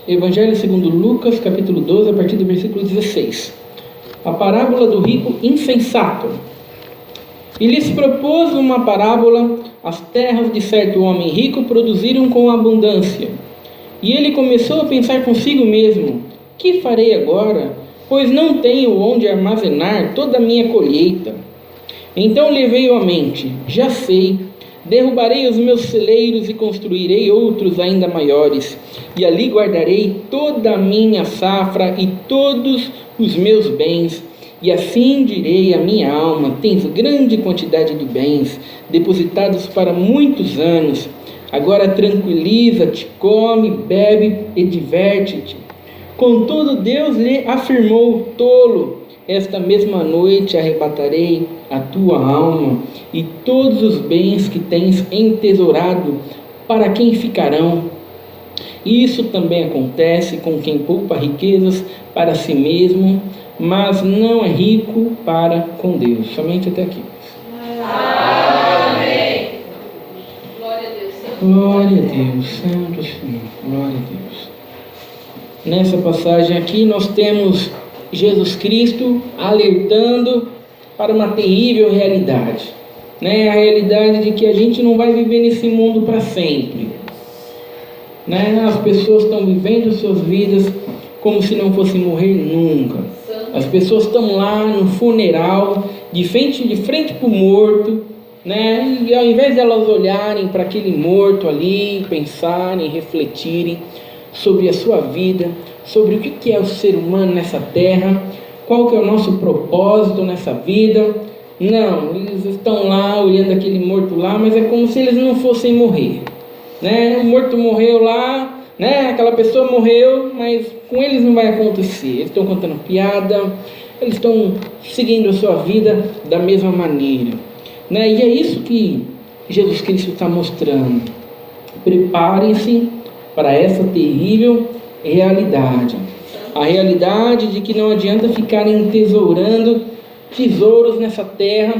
Evangelho segundo Lucas, capítulo 12, a partir do versículo 16. A parábola do rico insensato. E lhes propôs uma parábola: as terras de certo homem rico produziram com abundância. E ele começou a pensar consigo mesmo: que farei agora? Pois não tenho onde armazenar toda a minha colheita. Então lhe veio à mente: já sei, derrubarei os meus celeiros e construirei outros ainda maiores, e ali guardarei toda a minha safra e todos os meus bens. E assim direi à minha alma: tens grande quantidade de bens, depositados para muitos anos. Agora tranquiliza-te, come, bebe e diverte-te. Contudo, Deus lhe afirmou: tolo, esta mesma noite arrebatarei a tua alma, e todos os bens que tens entesourado, para quem ficarão? Isso também acontece com quem poupa riquezas para si mesmo, mas não é rico para com Deus. Somente até aqui. Amém. Glória a Deus. Glória a Deus, Santo Senhor. Glória a Deus. Nessa passagem aqui nós temos Jesus Cristo alertando para uma terrível realidade, né? A realidade de que a gente não vai viver nesse mundo para sempre, né? As pessoas estão vivendo suas vidas como se não fossem morrer nunca. As pessoas estão lá no funeral, de frente para o morto, né? E ao invés de elas olharem para aquele morto ali, pensarem, refletirem sobre a sua vida, sobre o que é o ser humano nessa terra, qual que é o nosso propósito nessa vida. Não, eles estão lá olhando aquele morto lá, mas é como se eles não fossem morrer, né? O morto morreu lá, né? Aquela pessoa morreu, mas com eles não vai acontecer. Eles estão contando piada, eles estão seguindo a sua vida da mesma maneira, né? E é isso que Jesus Cristo está mostrando. Preparem-se para essa terrível realidade. A realidade de que não adianta ficarem entesourando tesouros nessa terra,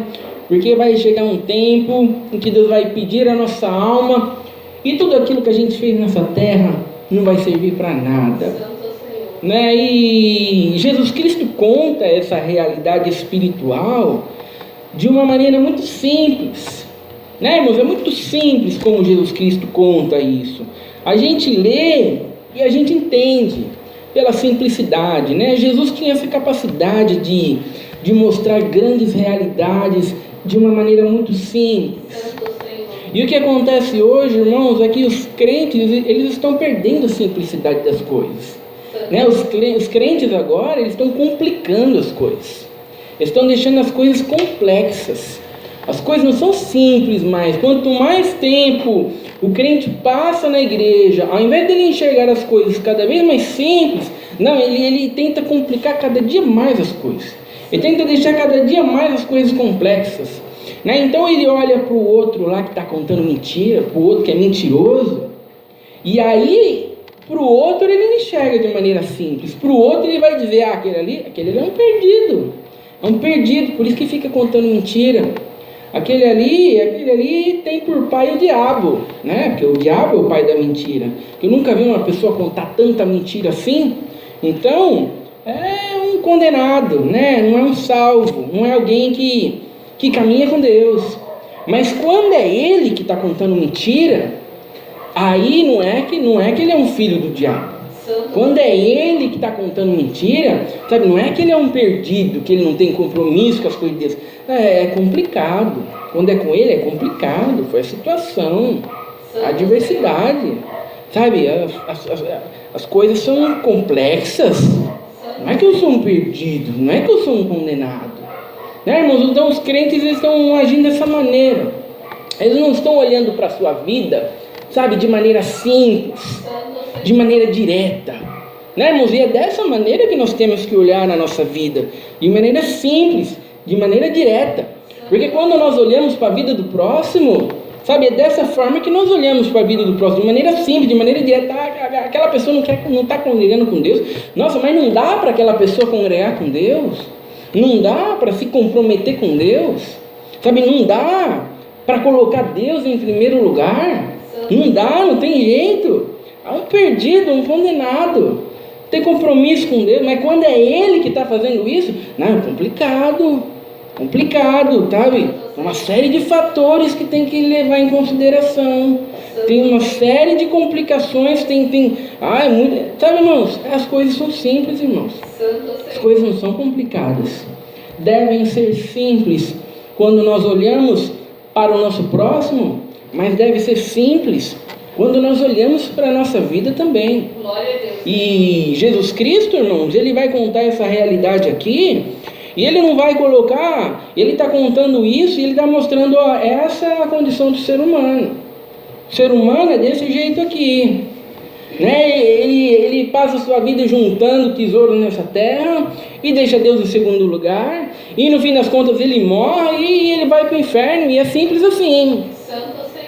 porque vai chegar um tempo em que Deus vai pedir a nossa alma, e tudo aquilo que a gente fez nessa terra não vai servir para nada, né? E Jesus Cristo conta essa realidade espiritual de uma maneira muito simples, né, irmãos? É muito simples como Jesus Cristo conta isso. A gente lê e a gente entende pela simplicidade, né? Jesus tinha essa capacidade de mostrar grandes realidades de uma maneira muito simples. E o que acontece hoje, irmãos, é que os crentes, eles estão perdendo a simplicidade das coisas, né? Os crentes agora, eles estão complicando as coisas, estão deixando as coisas complexas. As coisas não são simples mais. Quanto mais tempo o crente passa na igreja, ao invés dele enxergar as coisas cada vez mais simples, não, ele tenta complicar cada dia mais as coisas. Ele tenta deixar cada dia mais as coisas complexas, né? Então ele olha para o outro lá que está contando mentira, para o outro que é mentiroso, e aí para o outro ele enxerga de maneira simples. Para o outro ele vai dizer: aquele ali é um perdido, por isso que fica contando mentira. Aquele ali tem por pai o diabo, né? Porque o diabo é o pai da mentira. Eu nunca vi uma pessoa contar tanta mentira assim. Então, é um condenado, né? Não é um salvo, não é alguém que caminha com Deus. Mas quando é ele que está contando mentira, aí não é que ele é um filho do diabo. Quando é ele que está contando mentira, sabe, não é que ele é um perdido, que ele não tem compromisso com as coisas de Deus. É complicado. Quando é com ele é complicado. Foi a situação, a adversidade, sabe, as coisas são complexas. Não é que eu sou um perdido, não é que eu sou um condenado, né, irmãos? Então os crentes, eles estão agindo dessa maneira. Eles não estão olhando para a sua vida, sabe, de maneira simples, de maneira direta, né, irmãos? E é dessa maneira que nós temos que olhar na nossa vida, de maneira simples, de maneira direta. Porque quando nós olhamos para a vida do próximo, sabe, é dessa forma que nós olhamos para a vida do próximo, de maneira simples, de maneira direta. Aquela pessoa não está congregando com Deus. Nossa, mas não dá para aquela pessoa congregar com Deus? Não dá para se comprometer com Deus? Sabe, não dá para colocar Deus em primeiro lugar? Não dá, não tem jeito. Há um perdido, um condenado. Tem compromisso com Deus, mas quando é ele que está fazendo isso, não, é complicado, sabe? Uma série de fatores que tem que levar em consideração. Tem uma série de complicações, sabe, irmãos? As coisas são simples, irmãos. As coisas não são complicadas. Devem ser simples quando nós olhamos para o nosso próximo, mas deve ser simples quando nós olhamos para a nossa vida também. Glória a Deus. E Jesus Cristo, irmãos, ele vai contar essa realidade aqui, e ele não vai colocar, ele está contando isso, e ele está mostrando, ó, essa é a condição do ser humano. O ser humano é desse jeito aqui, né? Ele passa a sua vida juntando tesouros nessa terra, e deixa Deus em segundo lugar, e no fim das contas ele morre, e ele vai para o inferno, e é simples assim.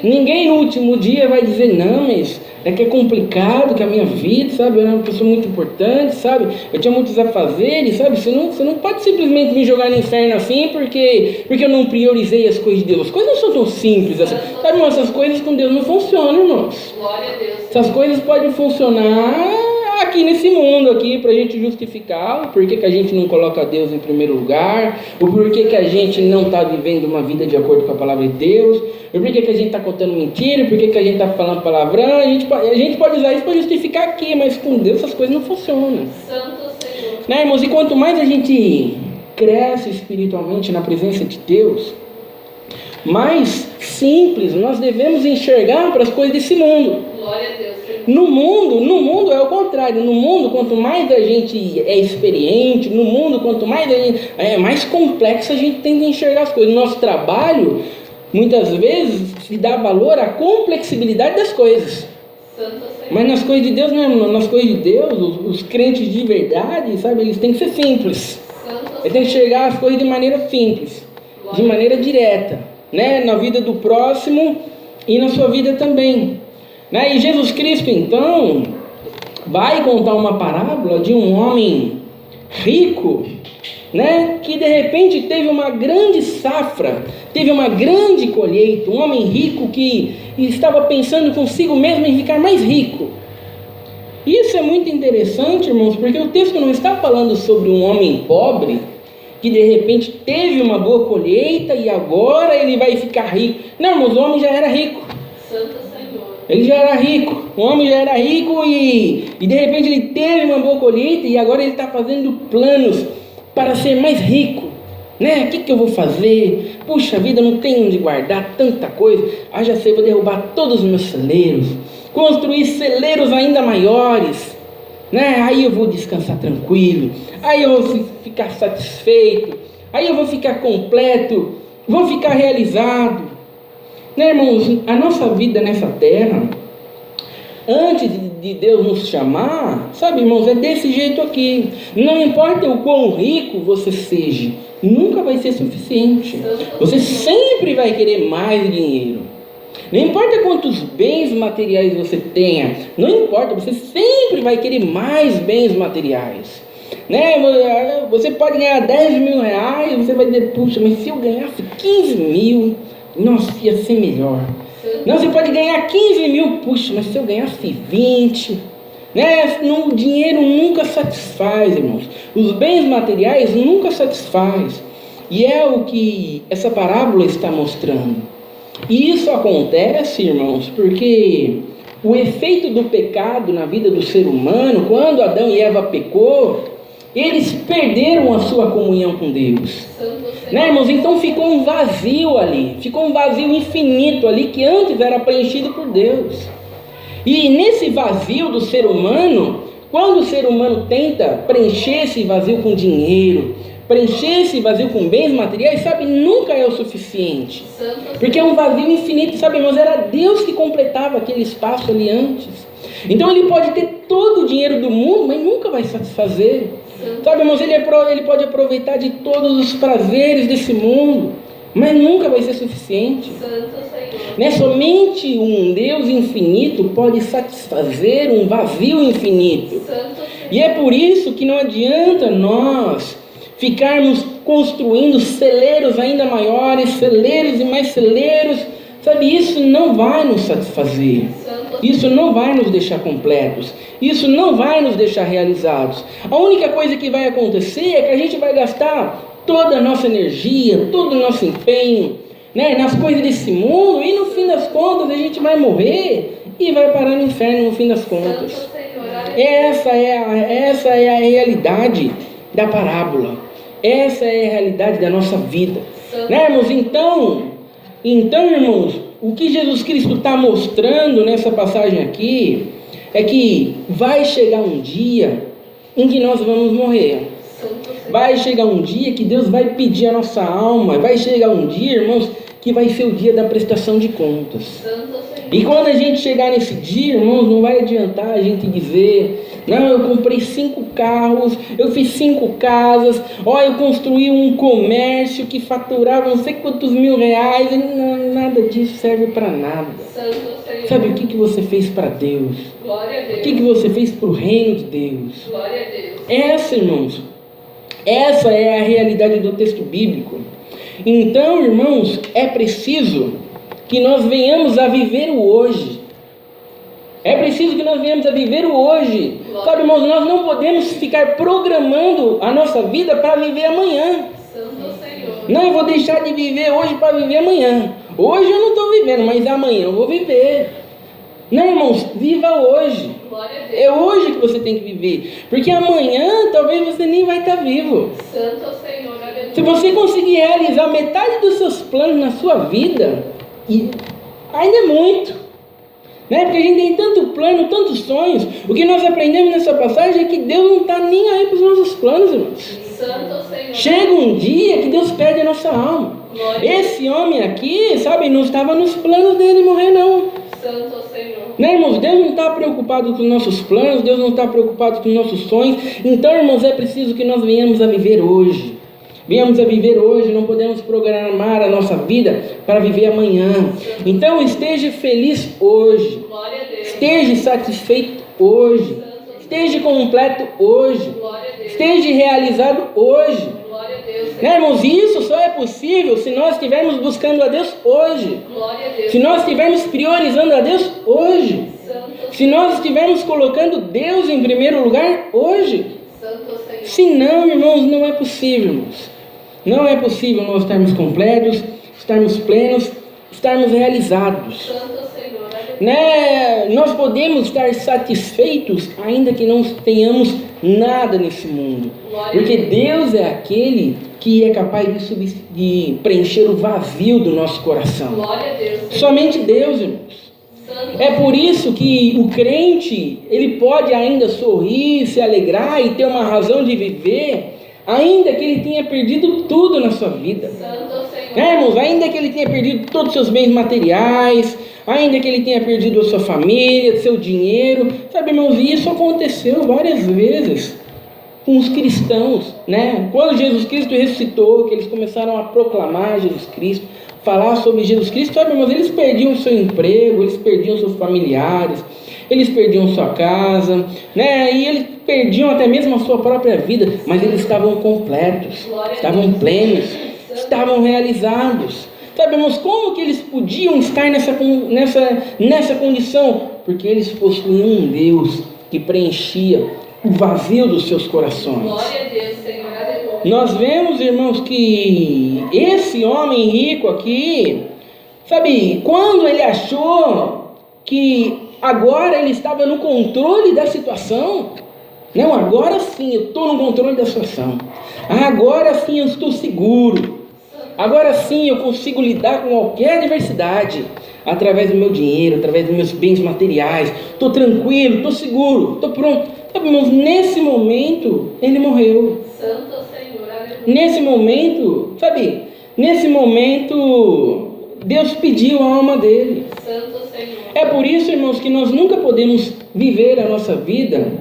Ninguém no último dia vai dizer, não, mas é que é complicado, que a minha vida, sabe, eu era uma pessoa muito importante, sabe, eu tinha muitos afazeres, sabe, você não pode simplesmente me jogar no inferno assim, porque eu não priorizei as coisas de Deus. As coisas não são tão simples assim, sabe, irmão, essas coisas com Deus não funcionam, irmãos. Glória a Deus. Essas coisas podem funcionar aqui nesse mundo aqui, para a gente justificar o porquê que a gente não coloca Deus em primeiro lugar, o porquê que a gente não está vivendo uma vida de acordo com a palavra de Deus, o porquê que a gente está contando mentira, o porquê que a gente está falando palavrão. A gente pode usar isso para justificar aqui, mas com Deus essas coisas não funcionam. Santo Senhor. Né, irmãos? E quanto mais a gente cresce espiritualmente na presença de Deus, mais simples nós devemos enxergar para as coisas desse mundo. Glória a Deus. No mundo é o contrário. No mundo, quanto mais a gente é experiente, no mundo, quanto mais a gente é mais complexo, a gente tenta enxergar as coisas. No nosso trabalho, muitas vezes se dá valor à complexibilidade das coisas. Mas nas coisas de Deus, não é? Nas coisas de Deus, os crentes de verdade, sabe, eles têm que ser simples. Eles têm que enxergar as coisas de maneira simples, de maneira direta, né? Na vida do próximo e na sua vida também. Né? E Jesus Cristo, então, vai contar uma parábola de um homem rico, né? Que de repente teve uma grande safra, teve uma grande colheita. Um homem rico que estava pensando consigo mesmo em ficar mais rico. Isso é muito interessante, irmãos, porque o texto não está falando sobre um homem pobre que de repente teve uma boa colheita e agora ele vai ficar rico. Não, irmãos, o homem já era rico. Santo Senhor. Ele já era rico, o homem já era rico e de repente ele teve uma boa colheita e agora ele está fazendo planos para ser mais rico, né? O que eu vou fazer? Puxa vida, não tenho onde guardar tanta coisa. Já sei, vou derrubar todos os meus celeiros, construir celeiros ainda maiores, né? Aí eu vou descansar tranquilo, aí eu vou ficar satisfeito, aí eu vou ficar completo, vou ficar realizado. Né, irmãos, a nossa vida nessa terra, antes de Deus nos chamar, sabe, irmãos, é desse jeito aqui. Não importa o quão rico você seja, nunca vai ser suficiente. Você sempre vai querer mais dinheiro. Não importa quantos bens materiais você tenha, não importa, você sempre vai querer mais bens materiais. Né? Você pode ganhar 10 mil reais, você vai dizer, puxa, mas se eu ganhasse 15 mil... nossa, ia ser melhor. Não, você pode ganhar 15 mil, puxa, mas se eu ganhasse 20, né? O dinheiro nunca satisfaz, irmãos. Os bens materiais nunca satisfaz. E é o que essa parábola está mostrando. E isso acontece, irmãos, porque o efeito do pecado na vida do ser humano, quando Adão e Eva pecou, eles perderam a sua comunhão com Deus. Né, irmãos? Então ficou um vazio ali, ficou um vazio infinito ali que antes era preenchido por Deus. E nesse vazio do ser humano, quando o ser humano tenta preencher esse vazio com dinheiro, preencher esse vazio com bens materiais, sabe, nunca é o suficiente. Porque é um vazio infinito, sabe, irmãos? Era Deus que completava aquele espaço ali antes. Então ele pode ter todo o dinheiro do mundo, mas nunca vai satisfazer. Sabe, irmãos, ele pode aproveitar de todos os prazeres desse mundo, mas nunca vai ser suficiente. Né? Somente um Deus infinito pode satisfazer um vazio infinito. E é por isso que não adianta nós ficarmos construindo celeiros ainda maiores, celeiros e mais celeiros. Sabe, isso não vai nos satisfazer. Isso não vai nos deixar completos. Isso não vai nos deixar realizados. A única coisa que vai acontecer é que a gente vai gastar toda a nossa energia, todo o nosso empenho, né, nas coisas desse mundo, e no fim das contas a gente vai morrer e vai parar no inferno no fim das contas. Essa é a realidade da parábola. Essa é a realidade da nossa vida, né, irmãos? Então, irmãos, o que Jesus Cristo está mostrando nessa passagem aqui é que vai chegar um dia em que nós vamos morrer. Vai chegar um dia que Deus vai pedir a nossa alma. Vai chegar um dia, irmãos, que vai ser o dia da prestação de contas. E quando a gente chegar nesse dia, irmãos, não vai adiantar a gente dizer: não, eu comprei 5 carros, eu fiz 5 casas, eu construí um comércio que faturava não sei quantos mil reais. Não, nada disso serve para nada. Sabe o que você fez para Deus? O que você fez para o reino de Deus? Essa, irmãos, essa é a realidade do texto bíblico. Então, irmãos, é preciso que nós venhamos a viver o hoje. É preciso que nós venhamos a viver o hoje. Sabe, irmãos, nós não podemos ficar programando a nossa vida para viver amanhã. Não, eu vou deixar de viver hoje para viver amanhã. Hoje eu não estou vivendo, mas amanhã eu vou viver. Não, irmãos, viva hoje. É hoje que você tem que viver. Porque amanhã talvez você nem vai estar vivo. Se você conseguir realizar metade dos seus planos na sua vida, ainda é muito, né? Porque a gente tem tanto plano, tantos sonhos. O que nós aprendemos nessa passagem é que Deus não está nem aí para os nossos planos, irmãos. Chega um dia que Deus perde a nossa alma. Esse homem aqui, sabe, não estava nos planos dele morrer, não. Né, irmãos? Deus não está preocupado com os nossos planos. Deus não está preocupado com os nossos sonhos. Então, irmãos, é preciso que nós venhamos a viver hoje. Venhamos a viver hoje. Não podemos programar a nossa vida para viver amanhã. Então, esteja feliz hoje. Esteja satisfeito hoje. Esteja completo hoje. Esteja realizado hoje. Né, irmãos? Isso só é possível se nós estivermos buscando a Deus hoje. Se nós estivermos priorizando a Deus hoje. Se nós estivermos colocando Deus em primeiro lugar hoje. Se não, irmãos, não é possível, irmãos. Não é possível nós estarmos completos, estarmos plenos, estarmos realizados. Né? Nós podemos estar satisfeitos ainda que não tenhamos nada nesse mundo. Porque Deus é aquele que é capaz de preencher o vazio do nosso coração. Somente Deus, irmãos. É por isso que o crente, ele pode ainda sorrir, se alegrar e ter uma razão de viver, ainda que ele tenha perdido tudo na sua vida. Irmãos, ainda que ele tenha perdido todos os seus bens materiais, ainda que ele tenha perdido a sua família, seu dinheiro. Sabe, irmãos, isso aconteceu várias vezes com os cristãos, né? Quando Jesus Cristo ressuscitou, que eles começaram a proclamar Jesus Cristo, falar sobre Jesus Cristo, sabe, irmãos, eles perdiam o seu emprego, eles perdiam seus familiares, eles perdiam sua casa, né? E eles perdiam até mesmo a sua própria vida, mas eles estavam completos, estavam plenos, estavam realizados. Sabe, irmãos, como que eles podiam estar nessa condição? Porque eles possuíam um Deus que preenchia o vazio dos seus corações. Glória a Deus, Senhor, aleluia. Nós vemos, irmãos, que esse homem rico aqui, sabe, quando ele achou que agora ele estava no controle da situação, não, agora sim eu estou no controle da situação, agora sim eu estou seguro, agora sim eu consigo lidar com qualquer adversidade, através do meu dinheiro, através dos meus bens materiais, estou tranquilo, estou seguro, estou pronto. Sabe, irmãos, nesse momento ele morreu. Santo Senhor, aleluia. Nesse momento Deus pediu a alma dele. Santo Senhor. É por isso, irmãos, que nós nunca podemos viver a nossa vida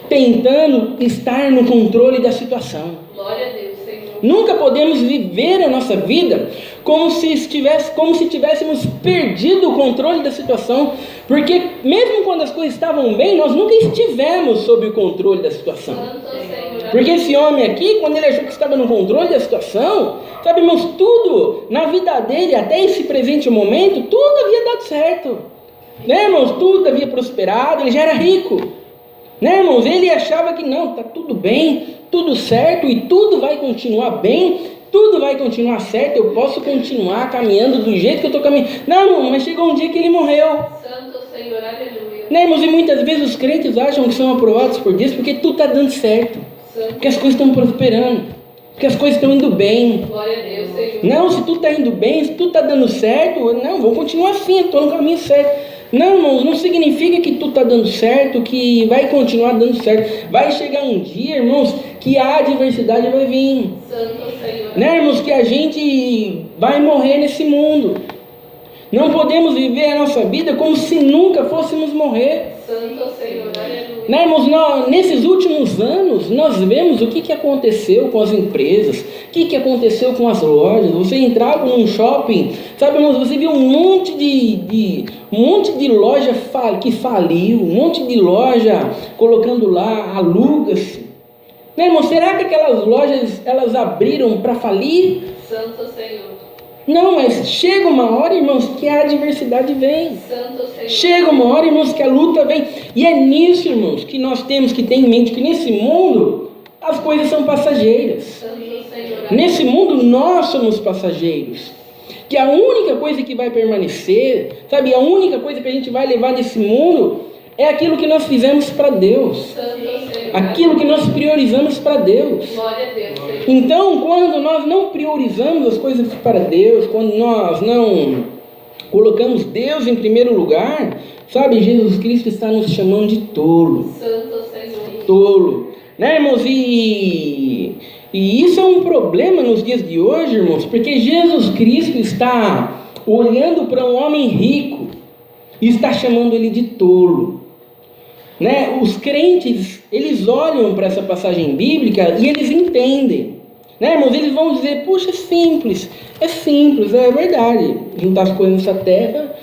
tentando estar no controle da situação. Glória a Deus, Senhor. Nunca podemos viver a nossa vida como se tivéssemos perdido o controle da situação, porque mesmo quando as coisas estavam bem, nós nunca estivemos sob o controle da situação. Santo Senhor. Porque esse homem aqui, quando ele achou que estava no controle da situação, sabe, irmãos, tudo na vida dele, até esse presente momento, tudo havia dado certo. Né, irmãos? Tudo havia prosperado, ele já era rico. Né, irmãos? Ele achava que não, está tudo bem, tudo certo e tudo vai continuar bem, tudo vai continuar certo, eu posso continuar caminhando do jeito que eu estou caminhando. Não, irmão, mas chegou um dia que ele morreu. Santo Senhor, aleluia. Né, irmãos? E muitas vezes os crentes acham que são aprovados por Deus porque tudo está dando certo, porque as coisas estão prosperando, porque as coisas estão indo bem. Glória a Deus, Senhor. Não, se tudo está indo bem, se tudo está dando certo, não, vou continuar assim, estou no caminho certo. Não, irmãos, não significa que tudo está dando certo, que vai continuar dando certo. Vai chegar um dia, irmãos, que a adversidade vai vir. Santo Senhor. Né, irmãos, que a gente vai morrer nesse mundo. Não podemos viver a nossa vida como se nunca fôssemos morrer. Santo Senhor, aleluia. Né, irmãos, nesses últimos anos, nós vemos o que aconteceu com as empresas, o que aconteceu com as lojas. Você entrava num shopping, sabe, irmãos, você viu um monte de loja que faliu, um monte de loja colocando lá, aluga-se. Né, irmãos, será que aquelas lojas, elas abriram para falir? Santo Senhor. Não, mas chega uma hora, irmãos, que a adversidade vem. Santo Senhor. Chega uma hora, irmãos, que a luta vem. E é nisso, irmãos, que nós temos que ter em mente que nesse mundo as coisas são passageiras. Santo Senhor. Nesse mundo nós somos passageiros. Que a única coisa que vai permanecer, sabe, a única coisa que a gente vai levar desse mundo é aquilo que nós fizemos para Deus. Santo Senhor. Aquilo que nós priorizamos para Deus. Glória a Deus, Senhor. Então, quando nós não priorizamos as coisas para Deus, quando nós não colocamos Deus em primeiro lugar, sabe, Jesus Cristo está nos chamando de tolo. Santo Senhor. Tolo. Né, irmãos? E isso é um problema nos dias de hoje, irmãos, porque Jesus Cristo está olhando para um homem rico e está chamando ele de tolo. Né? Os crentes, eles olham para essa passagem bíblica e eles entendem. Né, irmãos? Eles vão dizer, puxa, é simples, é verdade. Juntar as coisas nessa terra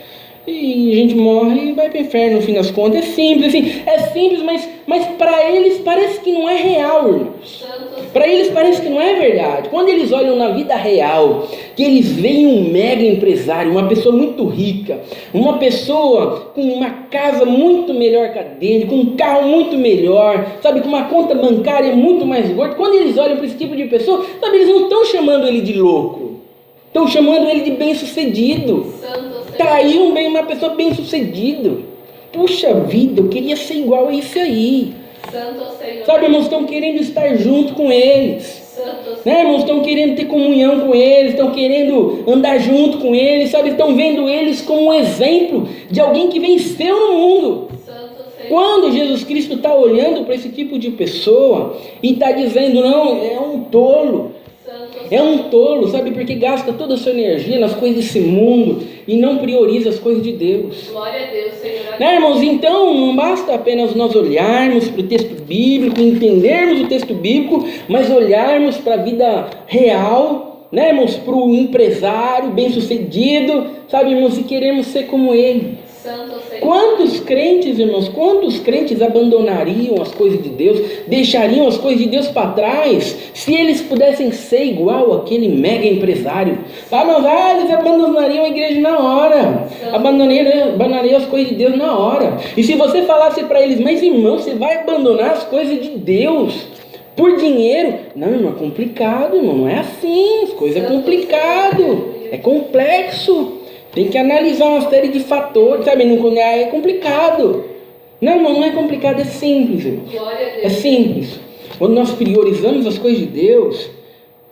e a gente morre e vai para o inferno no fim das contas. É simples, mas para eles parece que não é real, irmãos. Para eles parece que não é verdade. Quando eles olham na vida real, que eles veem um mega empresário, uma pessoa muito rica, uma pessoa com uma casa muito melhor que a dele, com um carro muito melhor, sabe, com uma conta bancária muito mais gorda. Quando eles olham para esse tipo de pessoa, sabe, eles não estão chamando ele de louco, estão chamando ele de bem-sucedido. Está aí uma pessoa bem-sucedida. Puxa vida, eu queria ser igual a isso aí. Santo Senhor. Sabe, irmãos, estão querendo estar junto com eles. Santo Né, irmãos, estão querendo ter comunhão com eles, estão querendo andar junto com eles, sabe, estão vendo eles como um exemplo de alguém que venceu no mundo. Santo Senhor. Quando Jesus Cristo está olhando para esse tipo de pessoa e está dizendo, não, é um tolo. É um tolo, sabe, porque gasta toda a sua energia nas coisas desse mundo e não prioriza as coisas de Deus. Glória a Deus, Senhor. Né, irmãos? Então, não basta apenas nós olharmos para o texto bíblico, entendermos o texto bíblico, mas olharmos para a vida real, né, irmãos? Para o empresário bem-sucedido, sabe, irmãos? E queremos ser como ele. Santo Senhor. Quantos crentes, irmãos, quantos crentes abandonariam as coisas de Deus, deixariam as coisas de Deus para trás, se eles pudessem ser igual aquele mega empresário? Eles abandonariam a igreja na hora, abandonariam as coisas de Deus na hora. E se você falasse para eles, mas irmão, você vai abandonar as coisas de Deus por dinheiro? Não, irmão, é complicado, irmão, não é assim, as coisas é complicado, é complexo. Tem que analisar uma série de fatores, sabe? Não é complicado. Não, irmão, não é complicado, é simples, irmão. É simples. Quando nós priorizamos as coisas de Deus,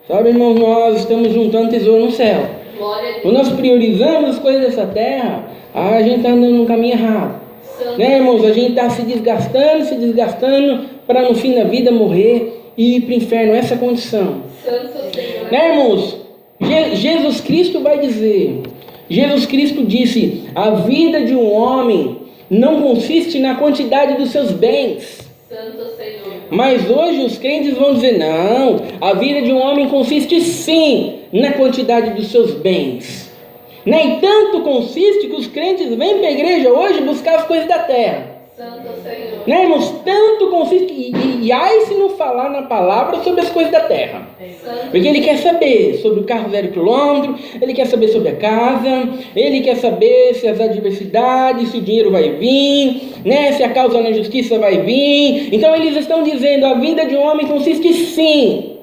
sabe, irmão, nós estamos juntando tesouro no céu. Quando nós priorizamos as coisas dessa terra, a gente está andando no caminho errado. Né, irmãos? A gente está se desgastando para no fim da vida morrer e ir para o inferno. Essa é a condição. Né, irmãos? Jesus Cristo vai dizer... Jesus Cristo disse, a vida de um homem não consiste na quantidade dos seus bens. Santo Senhor. Mas hoje os crentes vão dizer, não, a vida de um homem consiste sim na quantidade dos seus bens. Nem tanto consiste que os crentes vêm para a igreja hoje buscar as coisas da terra. Santo Senhor. Né, irmãos? Tanto consiste, e aí se não falar na palavra sobre as coisas da terra. Santo. Porque ele quer saber sobre o carro 0 km, ele quer saber sobre a casa, ele quer saber se as adversidades, se o dinheiro vai vir, né, se a causa na justiça vai vir. Então eles estão dizendo, a vida de um homem consiste sim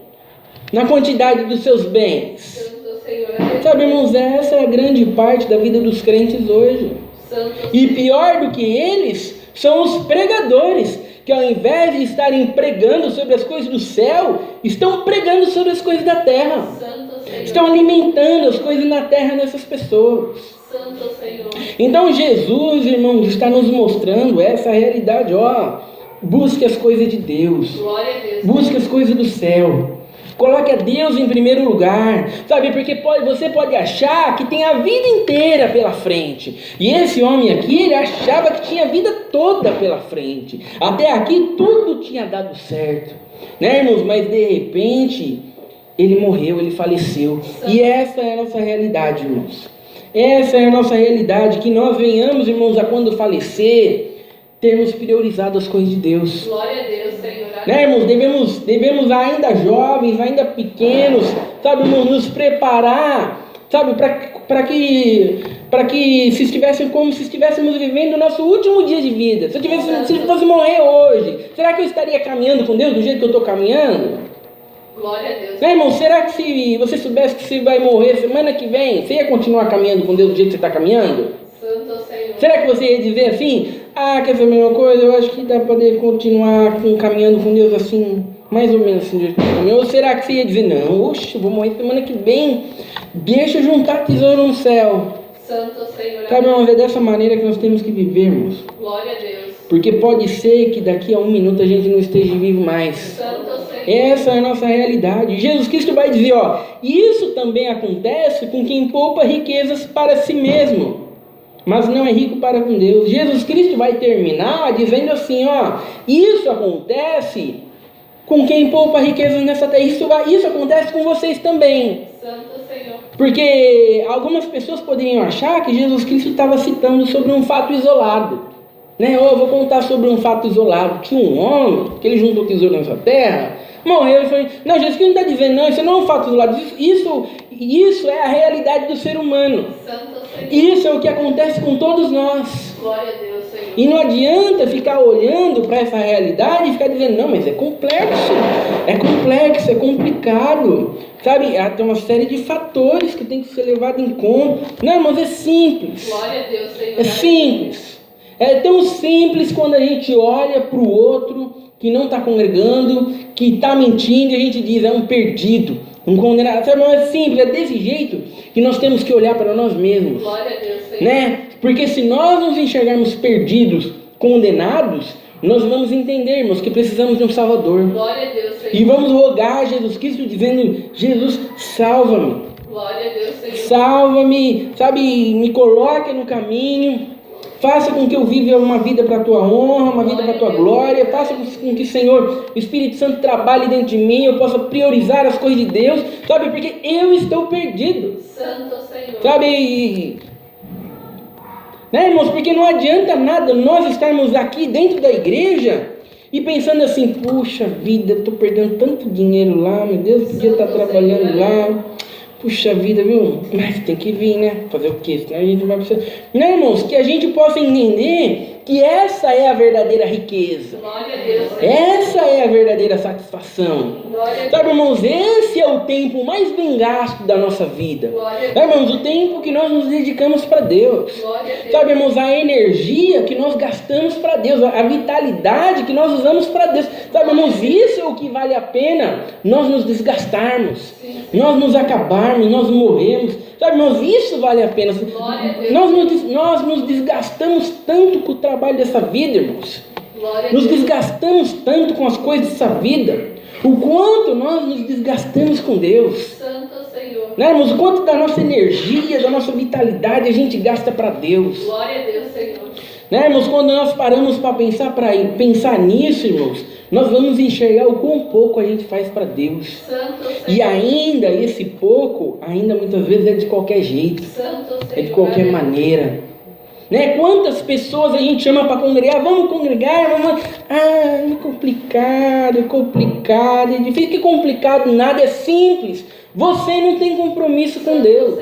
na quantidade dos seus bens. Santo Senhor. Sabe, irmãos, essa é a grande parte da vida dos crentes hoje. Santo. E pior do que eles são os pregadores, que ao invés de estarem pregando sobre as coisas do céu, estão pregando sobre as coisas da terra. Santo Senhor. Estão alimentando as coisas na terra nessas pessoas. Santo Senhor. Então Jesus, irmãos, está nos mostrando essa realidade. Ó, busque as coisas de Deus. Glória a Deus. Busque as coisas do céu. Coloque a Deus em primeiro lugar, sabe? Porque você pode achar que tem a vida inteira pela frente. E esse homem aqui, ele achava que tinha a vida toda pela frente. Até aqui tudo tinha dado certo, né, irmãos? Mas de repente, ele morreu, ele faleceu. E essa é a nossa realidade, irmãos. Essa é a nossa realidade, que nós venhamos, irmãos, a quando falecer, termos priorizado as coisas de Deus. Glória a Deus, Senhor. Né, irmãos, devemos ainda jovens, ainda pequenos, sabe, irmãos, nos preparar, sabe, para que se estivéssemos vivendo o nosso último dia de vida. Se eu fosse morrer hoje, será que eu estaria caminhando com Deus do jeito que eu estou caminhando? Glória a Deus. Né, irmão, será que se você soubesse que você vai morrer semana que vem, você ia continuar caminhando com Deus do jeito que você está caminhando? Santo Senhor. Será que você ia dizer assim, quer saber a mesma coisa? Eu acho que dá para poder continuar caminhando com Deus assim, mais ou menos assim, do jeito que eu tô caminhando? Ou será que você ia dizer, não, oxe, eu vou morrer semana que vem, deixa eu juntar tesouro no céu? Santo Senhor. Sabe, irmãos, é dessa maneira que nós temos que vivermos. Glória a Deus. Porque pode ser que daqui a 1 minuto a gente não esteja vivo mais. Santo Senhor. Essa é a nossa realidade. Jesus Cristo vai dizer, ó, isso também acontece com quem poupa riquezas para si mesmo, mas não é rico para com Deus. Jesus Cristo vai terminar dizendo assim, ó, isso acontece com quem poupa riquezas nessa terra. Isso acontece com vocês também. Santo Senhor. Porque algumas pessoas poderiam achar que Jesus Cristo estava citando sobre um fato isolado. Né? Eu vou contar sobre um fato isolado. Tinha um homem que ele juntou tesouro nessa terra, morreu e foi... Não, Jesus Cristo não está dizendo, não, isso não é um fato isolado. Isso é a realidade do ser humano. Santo Senhor. Isso é o que acontece com todos nós. Glória a Deus, Senhor. E não adianta ficar olhando para essa realidade e ficar dizendo, não, mas é complexo, é complicado, sabe? Tem uma série de fatores que tem que ser levado em conta. Não, mas é simples. Glória a Deus, Senhor. É simples. É tão simples quando a gente olha para o outro que não está congregando, que está mentindo, e a gente diz, é um perdido, um condenado. Sabe, não é simples, é desse jeito que nós temos que olhar para nós mesmos. Glória a Deus, Senhor. Né? Porque se nós nos enxergarmos perdidos, condenados, nós vamos entender, irmãos, que precisamos de um Salvador. Glória a Deus, Senhor. E vamos rogar a Jesus Cristo dizendo, Jesus, salva-me. Glória a Deus, Senhor. Salva-me, sabe, me coloque no caminho. Faça com que eu viva uma vida para a tua honra, uma vida para a tua glória. Faça com que, Senhor, o Espírito Santo trabalhe dentro de mim. Eu possa priorizar as coisas de Deus, sabe? Porque eu estou perdido, Santo Senhor. sabe? Né, irmãos? Porque não adianta nada nós estarmos aqui dentro da igreja e pensando assim, puxa vida, eu estou perdendo tanto dinheiro lá, meu Deus, podia estar trabalhando lá. Puxa vida, viu? Mas tem que vir, né? Fazer o quê? Senão a gente vai precisar... Não, irmãos, que a gente possa entender que essa é a verdadeira riqueza. Glória a Deus, Senhor. Essa é a verdadeira satisfação. Glória a Deus. Sabe, irmãos, esse é o tempo mais bem gasto da nossa vida. Glória a Deus. Sabe, irmãos, o tempo que nós nos dedicamos para Deus. Glória a Deus. Sabe, irmãos, a energia que nós gastamos para Deus, a vitalidade que nós usamos para Deus. Sabe, irmãos, isso é o que vale a pena nós nos desgastarmos, Sim. nós nos acabarmos, nós morremos. Sabe, irmãos, isso vale a pena. Glória a Deus. Nós nos desgastamos tanto com o trabalho dessa vida, irmãos. Glória a Nos Deus. desgastamos tanto com as coisas dessa vida. O quanto nós nos desgastamos com Deus. Santo Senhor. Né, irmãos? O quanto da nossa energia, da nossa vitalidade a gente gasta para Deus. Glória a Deus, Senhor. Né, irmãos? Quando nós paramos para pensar nisso, irmãos, nós vamos enxergar o quão pouco a gente faz para Deus. Santo Senhor. E ainda esse pouco, ainda muitas vezes é de qualquer jeito, Santo Senhor. é de qualquer maneira. Né? Quantas pessoas a gente chama para congregar? Vamos congregar, vamos... é complicado, é difícil. Que complicado nada, é simples. Você não tem compromisso com Deus.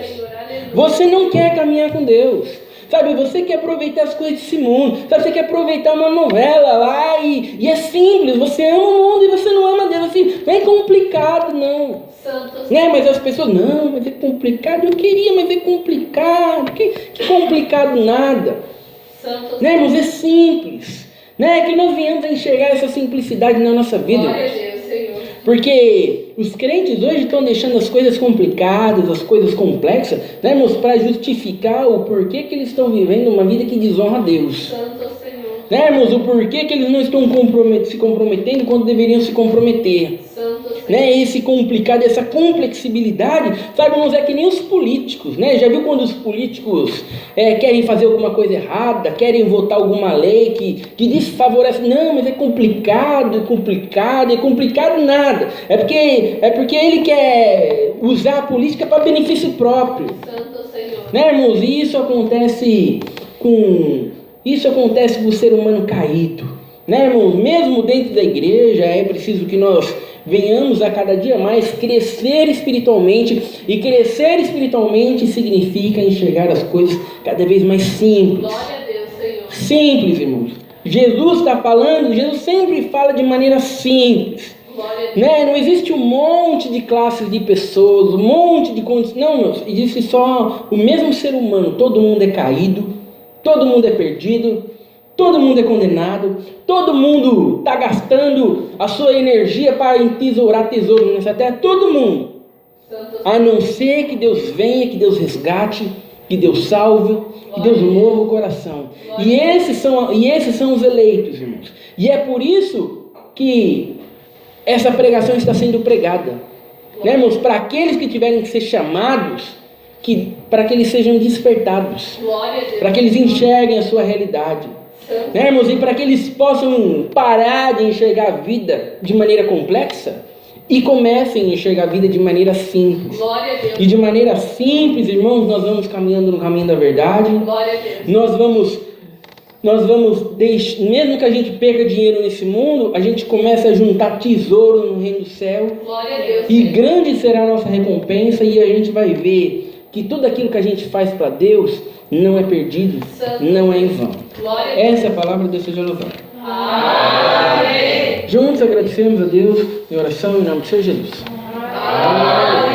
Você não quer caminhar com Deus. Sabe, você quer aproveitar as coisas desse mundo. Sabe, você quer aproveitar uma novela lá e é simples. Você ama o mundo e você não ama Deus. Assim, não é complicado, não. Né? Mas as pessoas, não, mas é complicado. Eu queria, mas é complicado. Que complicado nada. Né? Mas é simples. Né? Que nós viemos a enxergar essa simplicidade na nossa vida. Glória a Deus, Senhor. Porque os crentes hoje estão deixando as coisas complicadas, as coisas complexas, né, irmãos, para justificar o porquê que eles estão vivendo uma vida que desonra a Deus. Santo Senhor. Né, irmãos, o porquê que eles não estão se comprometendo quando deveriam se comprometer. Santo Senhor. Né, esse complicado, essa complexibilidade, sabe, irmãos, é que nem os políticos, né? Já viu quando os políticos querem fazer alguma coisa errada, querem votar alguma lei que desfavorece? Não, mas é complicado nada. É porque ele quer usar a política para benefício próprio. Santo Senhor. Né, irmãos? E isso acontece com o ser humano caído. Né, irmãos? Mesmo dentro da igreja, é preciso que nós venhamos a cada dia mais crescer espiritualmente. E crescer espiritualmente significa enxergar as coisas cada vez mais simples. Glória a Deus, Senhor. Simples, irmãos. Jesus está falando, Jesus sempre fala de maneira simples. Né? Não existe um monte de classes de pessoas, um monte de condições. Não, meus, existe só o mesmo ser humano. Todo mundo é caído, todo mundo é perdido, todo mundo é condenado, todo mundo está gastando a sua energia para entesourar tesouro nessa terra. Todo mundo. A não ser que Deus venha, que Deus resgate, que Deus salve, que Deus mova o coração. E esses são os eleitos, irmãos. E é por isso que essa pregação está sendo pregada, né, irmãos? Para aqueles que tiverem que ser chamados, para que eles sejam despertados, para que eles enxerguem a sua realidade, né, irmãos? E para que eles possam parar de enxergar a vida de maneira complexa e comecem a enxergar a vida de maneira simples. E de maneira simples, irmãos, nós vamos caminhando no caminho da verdade. Nós vamos mesmo que a gente perca dinheiro nesse mundo, a gente começa a juntar tesouro no reino do céu. Glória a Deus. E grande será a nossa recompensa, e a gente vai ver que tudo aquilo que a gente faz para Deus não é perdido, não é em vão. Essa é a palavra de Deus seja louvada. Amém. Juntos agradecemos a Deus em oração em nome de Senhor Jesus. Amém.